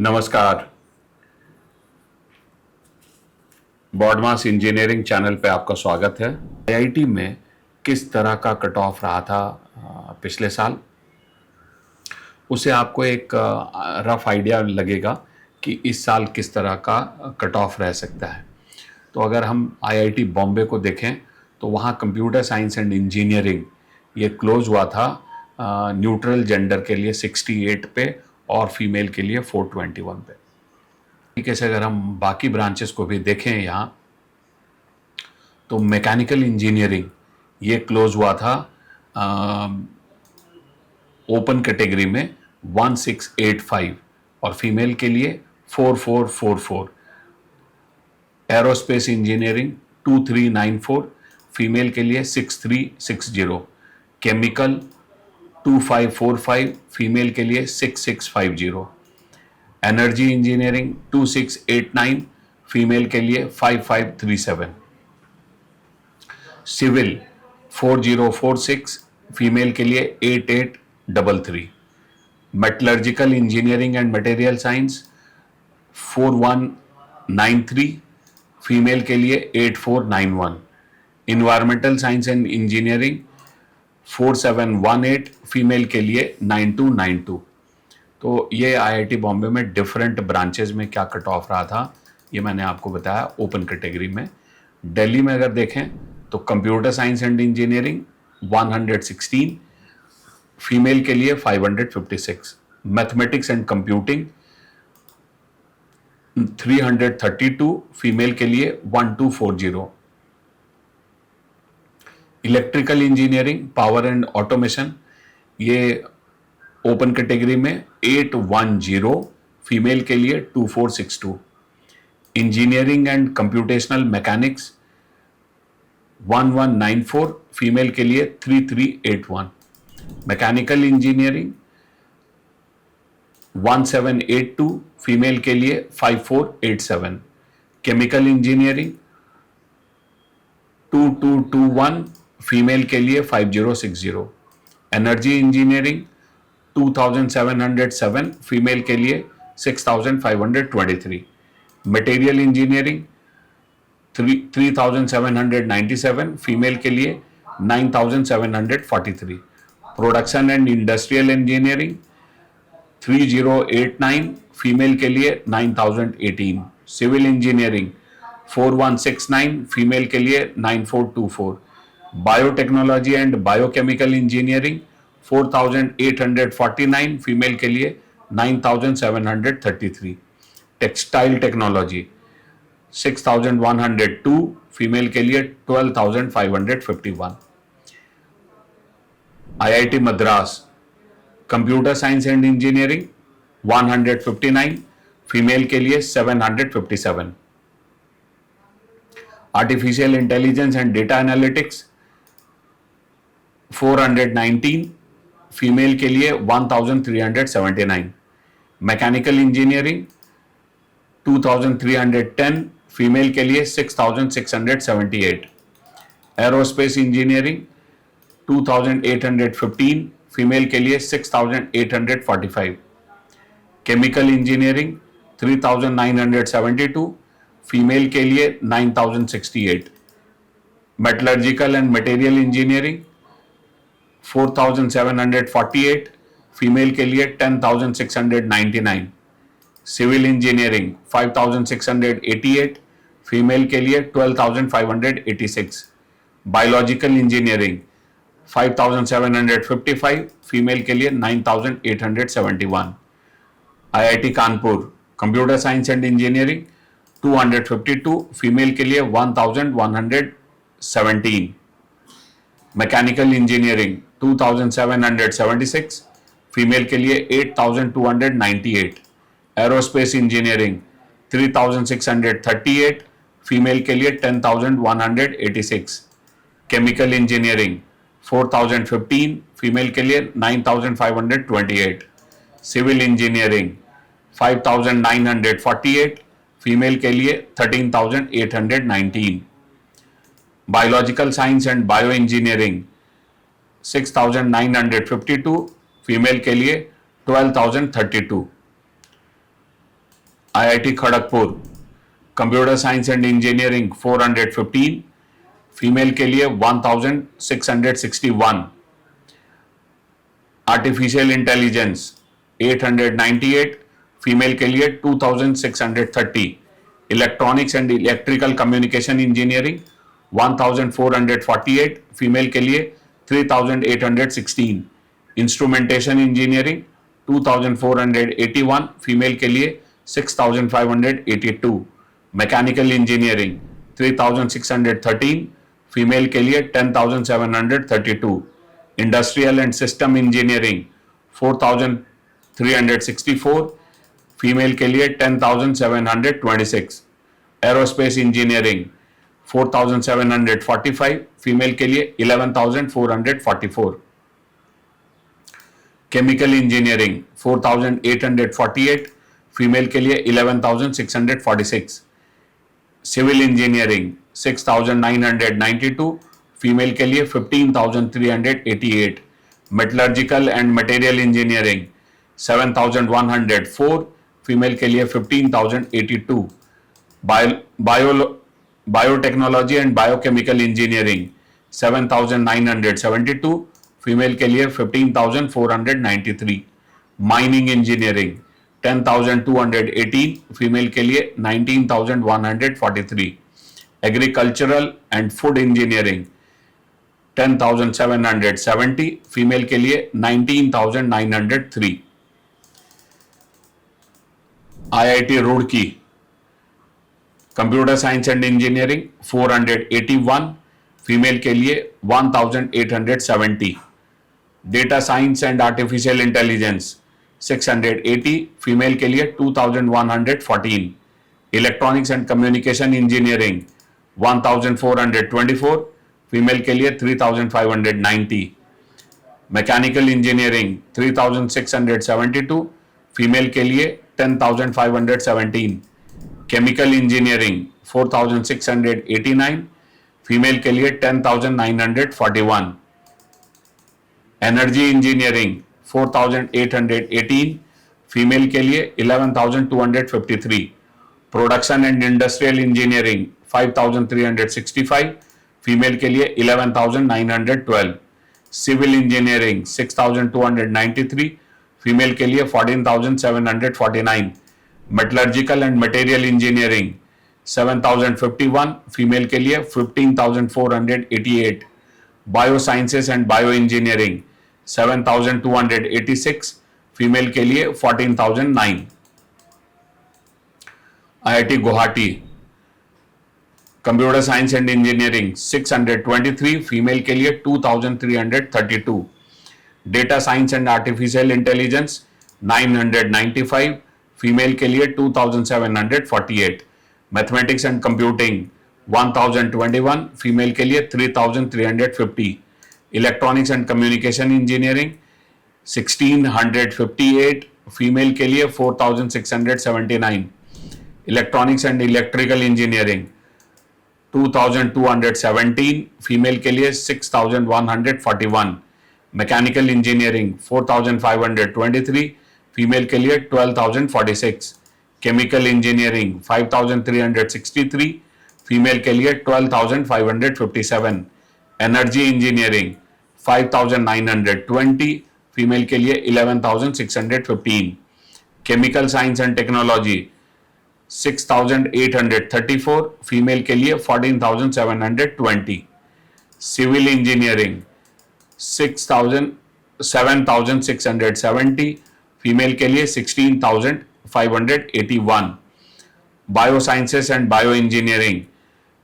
नमस्कार। BODMAS engineering channel पे आपका स्वागत है। आईआईटी में किस तरह का कट ऑफ रहा था पिछले साल, उसे आपको एक रफ आइडिया लगेगा कि इस साल किस तरह का कट ऑफ रह सकता है। तो अगर हम आईआईटी बॉम्बे को देखें तो वहाँ कंप्यूटर साइंस एंड इंजीनियरिंग ये क्लोज हुआ था न्यूट्रल जेंडर के लिए 68 पे और फीमेल के लिए 421 पे। तरीके से अगर हम बाकी ब्रांचेस को भी देखें यहाँ, तो मैकेनिकल इंजीनियरिंग ये क्लोज हुआ था ओपन कैटेगरी में 1685 और फीमेल के लिए 4444। एरोस्पेस इंजीनियरिंग 2394, फीमेल के लिए 6360। केमिकल 2545, फीमेल के लिए 6650। एनर्जी इंजीनियरिंग 2689, फीमेल के लिए 5537। सिविल 4046, फीमेल के लिए 8833। Metallurgical engineering and material science 4193, female के लिए 8491। Environmental science and engineering 4718, female के लिए 9292। तो ये आईआईटी बॉम्बे में डिफरेंट ब्रांचेज में क्या कट ऑफ रहा था, ये मैंने आपको बताया ओपन कैटेगरी में। दिल्ली में अगर देखें तो computer science and engineering 116, female के लिए 556। मैथमेटिक्स एंड कंप्यूटिंग 332, फीमेल के लिए 1240। Electrical engineering power and automation ये ओपन कैटेगरी में 810, फीमेल के लिए 2462। Engineering and computational mechanics 1194, female के लिए 3381। मैकेनिकल इंजीनियरिंग 1782, फीमेल के लिए 5487। केमिकल इंजीनियरिंग 2221, फीमेल के लिए 5060। एनर्जी इंजीनियरिंग 2707, फीमेल के लिए 6523। मटेरियल इंजीनियरिंग 3797, फीमेल के लिए 9743। Production and industrial engineering 3089, female के लिए 9018। सिविल इंजीनियरिंग 4169, फीमेल के लिए 9424। Biotechnology and biochemical engineering 4849, female के लिए 9733। टेक्सटाइल टेक्नोलॉजी 6102, फीमेल के लिए 12551। IIT Madras computer science and engineering 159, female के लिए 757। Artificial intelligence and data analytics 419, female के लिए 1379। मैकेनिकल इंजीनियरिंग 2310, फीमेल के लिए 6678। एरोस्पेस इंजीनियरिंग 2815, फीमेल के लिए 6845। केमिकल इंजीनियरिंग 3972, फीमेल के लिए 9068। Metallurgical and material engineering 4748, female के लिए 10699। सिविल इंजीनियरिंग 5688, फीमेल के लिए 12586। बायोलॉजिकल इंजीनियरिंग 5755, फीमेल के लिए 9871। IIT Kanpur computer science and engineering 252, female के लिए 1117। मैकेनिकल इंजीनियरिंग 2776, फीमेल के लिए 8298। एरोस्पेस इंजीनियरिंग 3638, फीमेल के लिए 10186। केमिकल इंजीनियरिंग 4015, फीमेल के लिए 9528। सिविल इंजीनियरिंग 5948, फीमेल के लिए 13819। Biological science and bio engineering 6952, female के लिए 12032। IIT Kharagpur computer science and engineering 415, female के लिए 1661, आर्टिफिशियल इंटेलिजेंस 898, फीमेल के लिए 2630, electronics and electrical communication engineering 1448, female के लिए 3816, इंस्ट्रूमेंटेशन इंजीनियरिंग 2481, फीमेल के लिए 6582, मैकेनिकल इंजीनियरिंग 3613, फीमेल के लिए 10732, industrial and system engineering 4364, female के लिए 10726, एरोस्पेस इंजीनियरिंग 4745, फीमेल के लिए 11444, केमिकल इंजीनियरिंग 4848, फीमेल के लिए 11646, सिविल इंजीनियरिंग 6992, फीमेल के लिए 15388, metallurgical and material engineering 7104, female के लिए 15082, bio biotechnology and biochemical engineering 7972, female के लिए 15493, माइनिंग इंजीनियरिंग 10218, फीमेल के लिए 19143, agricultural and food engineering 10770, female के लिए 19903, IIT Roorkee computer science and engineering 481, female के लिए 1870, data science and artificial intelligence 680, female के लिए 2114, electronics and communication engineering 1424, female के लिए 3590, मैकेनिकल इंजीनियरिंग 3672, फीमेल के लिए 10517, केमिकल इंजीनियरिंग 4689, फीमेल के लिए 10941, एनर्जी इंजीनियरिंग 4818, फीमेल के लिए 11253, production and industrial engineering 5365, female के लिए 11912, सिविल इंजीनियरिंग 6293, फीमेल के लिए 14749, metallurgical and material engineering 7051, female के लिए 15488, bio sciences and bio engineering 7286, female के लिए 14009, IIT Guwahati computer science and engineering 623, female के लिए 2332, data science and artificial intelligence 995, female के लिए 2748, मैथमेटिक्स एंड कंप्यूटिंग 1021, फीमेल के लिए 3350, electronics and communication engineering 1658, female के लिए 4679, electronics and electrical engineering 2217, female के लिए 6141, मैकेनिकल इंजीनियरिंग 4523, फीमेल के लिए 12046, केमिकल इंजीनियरिंग 5363, फीमेल के लिए 12557, एनर्जी इंजीनियरिंग 5920, फीमेल के लिए 11615, chemical science and technology 6834, female के लिए 14720, सिविल इंजीनियरिंग 7670, फीमेल के लिए 16581, bio sciences and bio engineering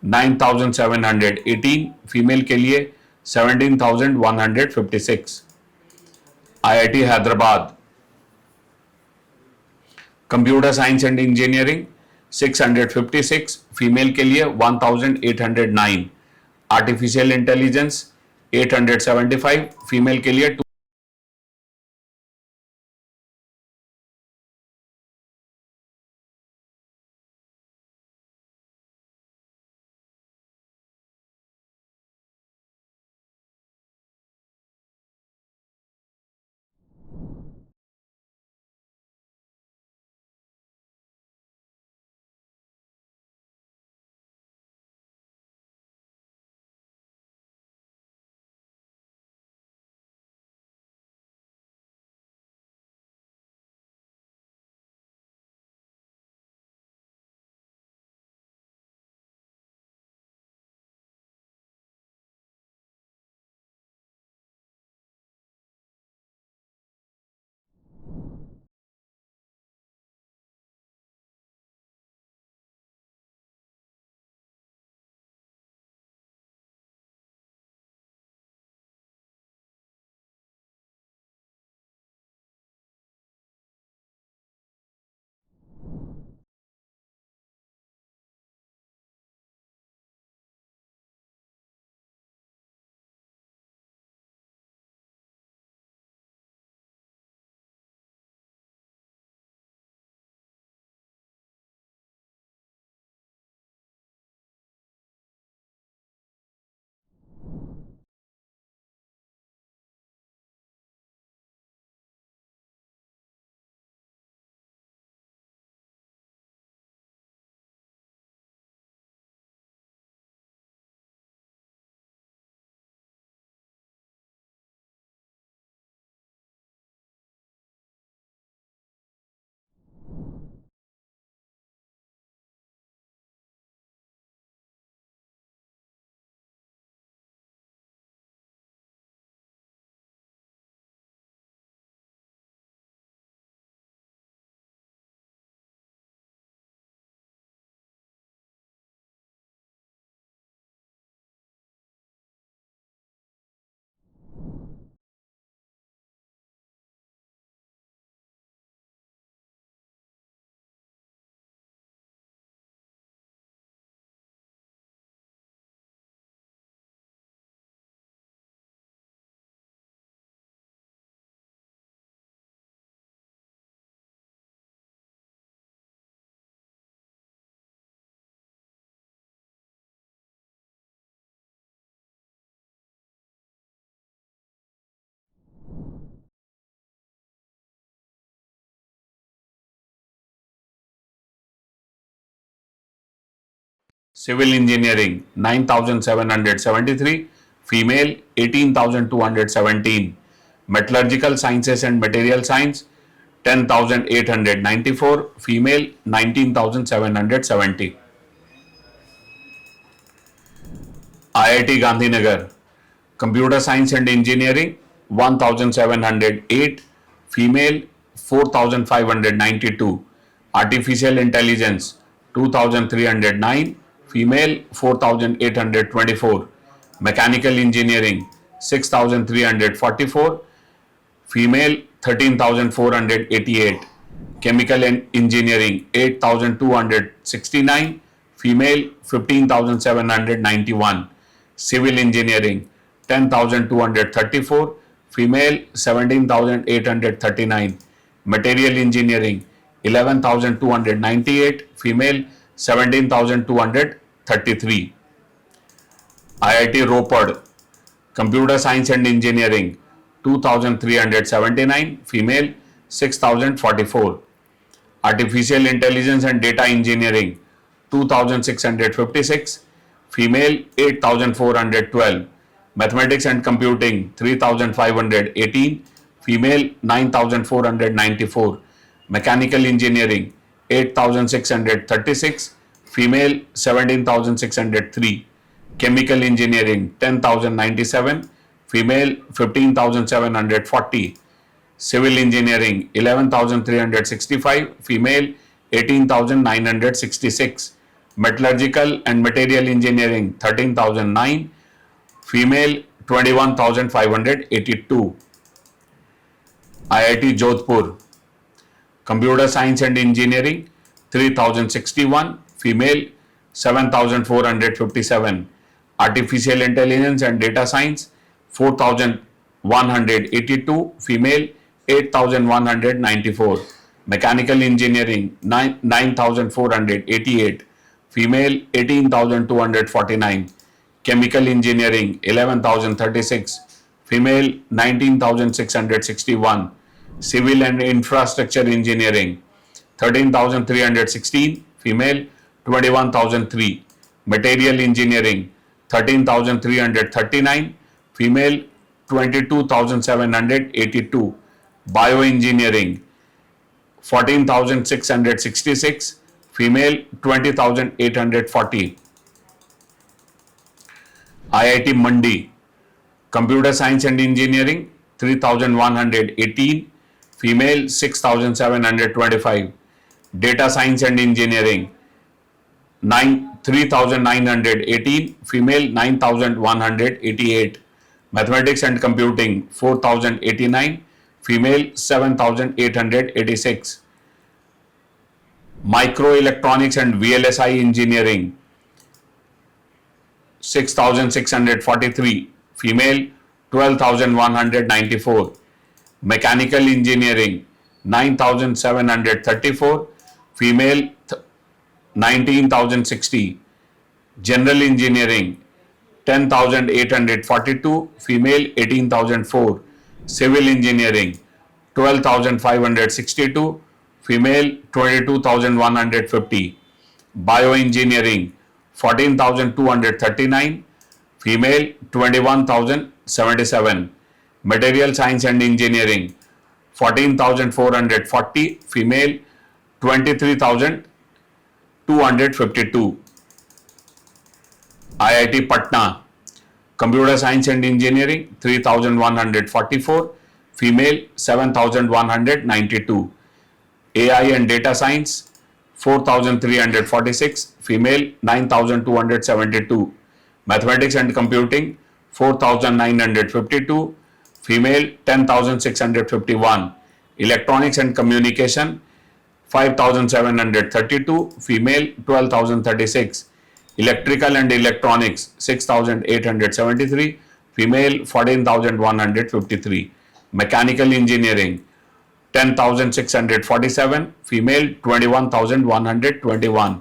9718, female के लिए 17156, IIT Hyderabad computer science and engineering 656, female के लिए 1809, आर्टिफिशियल इंटेलिजेंस 875, फीमेल के लिए Civil engineering 9,773, female 18,217. Metallurgical sciences and material science 10,894, female 19,770. IIT Gandhinagar, computer science and engineering 1,708, female 4,592. Artificial intelligence 2,309, female 4,824. Mechanical engineering 6,344, female 13,488. Chemical engineering 8,269, female 15,791. Civil engineering 10,234, female 17,839. Material engineering 11,298, female 17,233. IIT Ropar, computer science and engineering 2,379, female 6,044. Artificial intelligence and data engineering 2,656, female 8,412. Mathematics and computing 3,518, female 9,494. Mechanical engineering 8,636, female 17,603. Chemical engineering 10,097, female 15,740. Civil engineering 11,365, female 18,966. Metallurgical and material engineering 13,009, female 21,582. IIT Jodhpur, computer science and engineering 3,061, female 7,457. Artificial intelligence and data science 4,182, female 8,194. Mechanical engineering 9,488, female 18,249. Chemical engineering 11,036, female 19,661. Civil and infrastructure engineering 13,316, female 21,003. Material engineering 13,339, female 22,782. Bioengineering 14,666, female 20,840. IIT Mandi, computer science and engineering 3,118, female 6,725. Data science and engineering 3,918, female 9,188. Mathematics and computing 4,089, female 7,886. Microelectronics and VLSI engineering 6,643, female 12,194. Mechanical engineering 9,734, female 19,060. General engineering 10,842, female 18,004. Civil engineering 12,562, female 22,150. Bioengineering 14,239, female 21,077. Material science and engineering 14,440, female 23,252. IIT Patna, computer science and engineering 3,144, female 7,192. AI and data science 4,346, female 9,272. Mathematics and computing 4,952, female 10,651. Electronics and communication 5,732, female 12,036. Electrical and electronics 6,873, female 14,153. Mechanical engineering 10,647, female 21,121.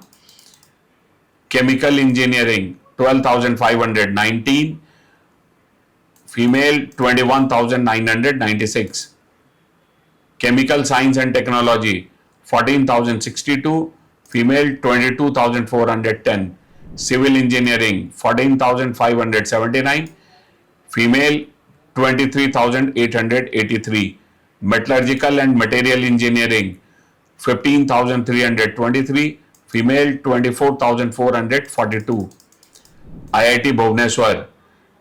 Chemical engineering 12,519, female 21,996. Chemical science and technology 14,062, female 22,410. Civil engineering 14,579, female 23,883. Metallurgical and material engineering 15,323, female 24,442. IIT Bhubaneswar,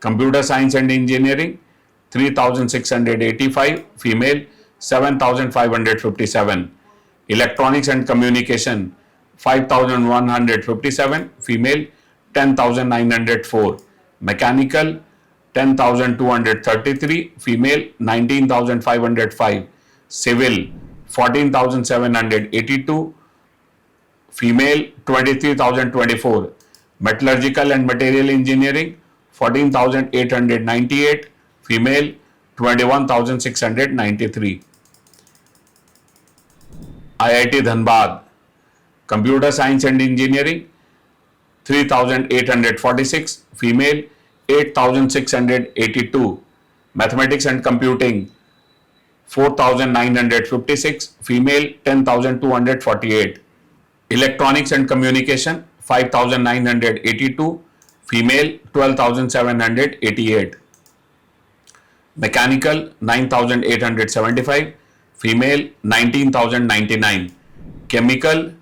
computer science and engineering 3,685, female 7,557. Electronics and communication 5,157, female 10,904. Mechanical 10,233, female 19,505. Civil 14,782, female 23,024. Metallurgical and material engineering 14,898, female 21,693. IIT Dhanbad, computer science and engineering 3,846, female 8,682. Mathematics and computing 4,956, female 10,248. Electronics and communication 5,982, female 12,788. Mechanical 9,875, female 19,099. Chemical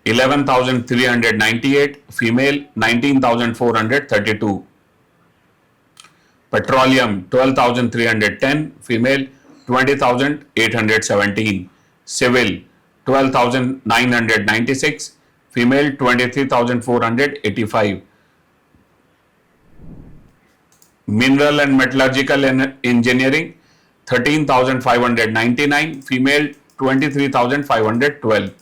11,398, female 19,432. Petroleum 12,310, female 20,817. Civil 12,996, female 23,485. Mineral and metallurgical engineering 13,599, female 23,512.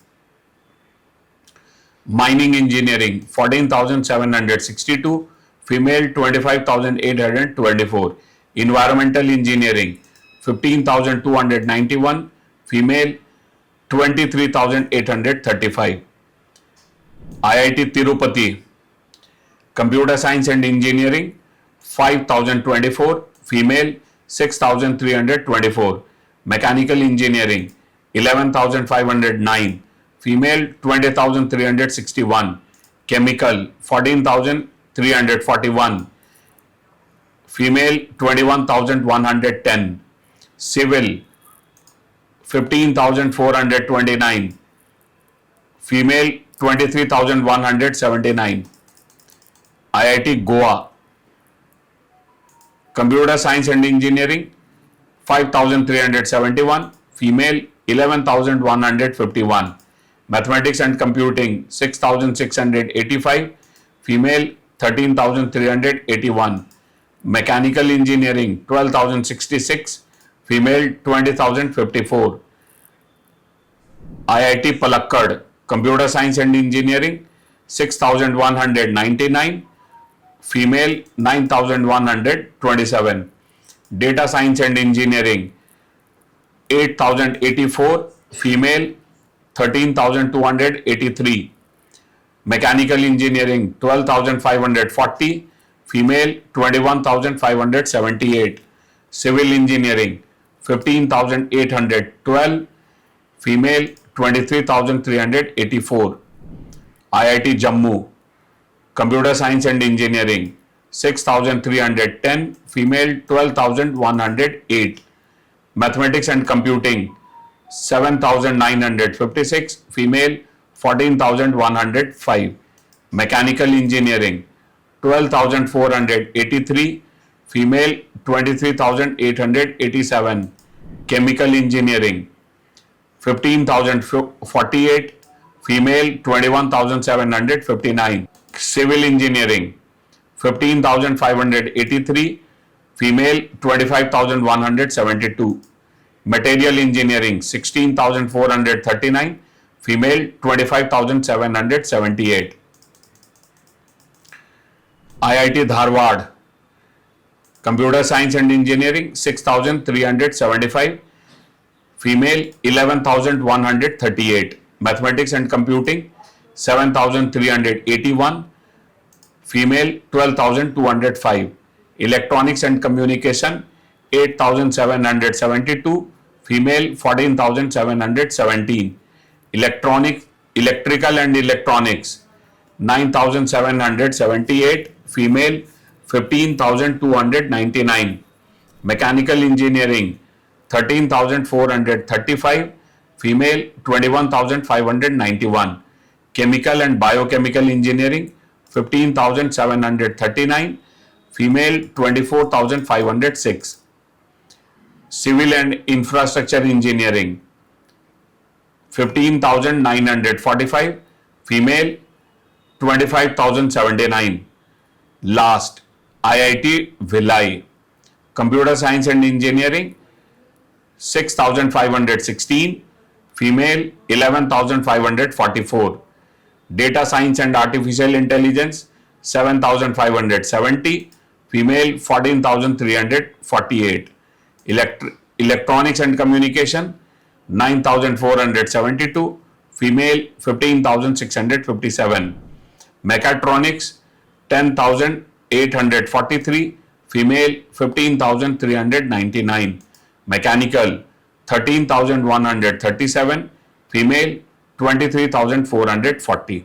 Mining engineering 14,762, female 25,824. Environmental engineering 15,291, female 23,835. IIT Tirupati, computer science and engineering 5,024, female 6,324. Mechanical engineering 11,509, female 20,361. Chemical 14,341, female 21,110. Civil 15,429, female 23,179. IIT Goa, computer science and engineering 5,371, female 11,151. Mathematics and computing 6,685, female 13,381. Mechanical engineering 12,066, female 20,054. IIT Palakkad, computer science and engineering 6,199, female 9,127. Data science and engineering 8,084, female 13,283. Mechanical engineering 12,540, female 21,578. Civil engineering 15,812, female 23,384. IIT Jammu, computer science and engineering 6,310, female 12,108. Mathematics and computing 7,956, female 14,105. Mechanical engineering 12,483, female 23,887. Chemical engineering 15,048, female 21,759. Civil engineering 15,583, female 25,172. Material engineering 16,439, female 25,778. IIT Dharwad, computer science and engineering 6,375, female 11,138. Mathematics and computing 7,381, female 12,205. Electronics and communication 8,772, female 14,717. Electrical and electronics 9,778, female 15,299, mechanical engineering 13,435, female 21,591, chemical and biochemical engineering 15,739, female 24,506, civil and infrastructure engineering 15,945, female 25,079. Last, IIT Bhilai, computer science and engineering 6,516, female 11,544. Data science and artificial intelligence 7,570, female 14,348. Electronics and communication 9,472, female 15,657. Mechatronics 10,843, female 15,399. Mechanical 13,137, female 23,440.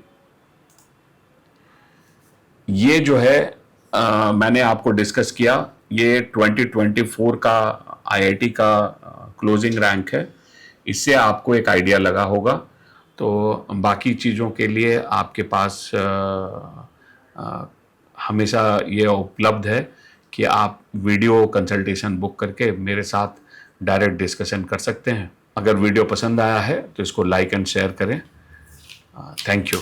ये जो है मैंने आपको discuss किया, ये 2024 का IIT का closing rank है। इससे आपको एक आइडिया लगा होगा। तो बाकी चीज़ों के लिए आपके पास हमेशा ये उपलब्ध है कि आप वीडियो कंसल्टेशन बुक करके मेरे साथ डायरेक्ट डिस्कशन कर सकते हैं। अगर वीडियो पसंद आया है तो इसको लाइक एंड शेयर करें। Thank you.